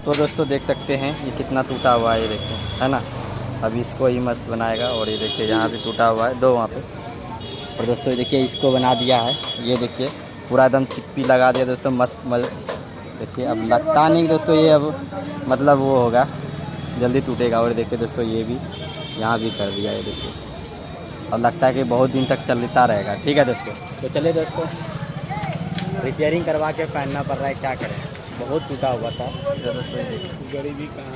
तो दोस्तों देख सकते हैं ये कितना टूटा हुआ है, ये देखो है ना। अब इसको ही मस्त बनाएगा। और ये देखिए यहाँ भी टूटा हुआ है, दो वहाँ पे। और दोस्तों ये देखिए इसको बना दिया है, ये देखिए पूरा एकदम चिप्पी लगा दिया दोस्तों, मस्त देखिए अब लगता नहीं दोस्तों ये अब मतलब वो होगा, जल्दी टूटेगा। और देखिए दोस्तों ये भी यहाँ भी कर दिया, ये देखिए। और लगता है कि बहुत दिन तक चलता रहेगा। ठीक है दोस्तों, तो चलिए दोस्तों रिपेयरिंग करवा के पहनना पड़ रहा है, क्या करें, बहुत टूटा हुआ था। दोस्तों ये देखिए गरीबी कहाँ